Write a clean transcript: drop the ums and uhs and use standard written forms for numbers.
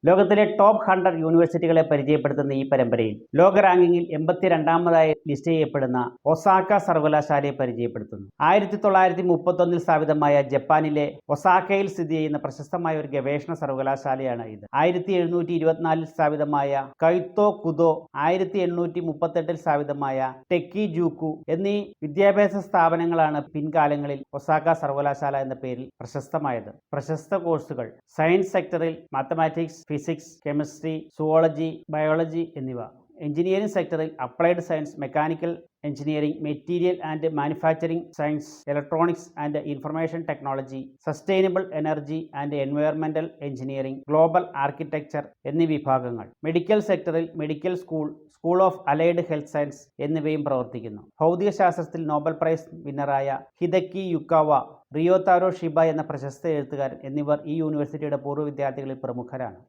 ലോകത്തിലെ ടോപ്പ് 100 യൂണിവേഴ്സിറ്റികളെ പരിചയപ്പെടുത്തുന്ന ഈ പരമ്പരയിൽ ലോക റാങ്കിങ്ങിൽ 82ാമതായി ലിസ്റ്റ് ചെയ്യപ്പെടുന്ന ഒസാക്ക സർവകലാശാലയെ പരിചയപ്പെടുത്തുന്നു. 1931 സ്ഥാപിതമായ ജപ്പാനിലെ ഒസാക്കയിൽ സ്ഥിതി ചെയ്യുന്ന പ്രശസ്തമായ ഒരു ഗവേഷണ സർവകലാശാലയാണ് ഇത്. 1724 സ്ഥാപിതമായ കൈത്തോ കുദോ, 1838 സ്ഥാപിതമായ ടെക്കിജൂക്കു എന്നീ വിദ്യാഭ്യാസ സ്ഥാപനങ്ങളാണ് പിൻകാലങ്ങളിൽ ഒസാക്ക സർവകലാശാല എന്ന പേരിൽ പ്രശസ്തമായത്. പ്രശസ്ത കോഴ്സുകൾ: സയൻസ് സെക്ടറിൽ mathematics, physics, chemistry, zoology, biology എന്നിവ. എഞ്ചിനീയറിംഗ് സെക്ടറിൽ applied science, mechanical engineering, material and manufacturing science, electronics and information technology, sustainable energy and എൻവയോൺമെന്റൽ എഞ്ചിനീയറിംഗ്, ഗ്ലോബൽ ആർക്കിടെക്ചർ എന്നീ വിഭാഗങ്ങൾ. മെഡിക്കൽ സെക്ടറിൽ medical school, school of allied health science എന്നിവയും പ്രവർത്തിക്കുന്നു. ഭൗതികശാസ്ത്രത്തിൽ Nobel prize വിന്നറായ ഹിദക്കി യുക്കാവ, റിയോതാരോ ഷിബ എന്ന പ്രശസ്ത എഴുത്തുകാരൻ എന്നിവർ ഈ യൂണിവേഴ്സിറ്റിയുടെ പൂർവ്വ വിദ്യാർത്ഥികളിൽ പ്രമുഖരാണ്.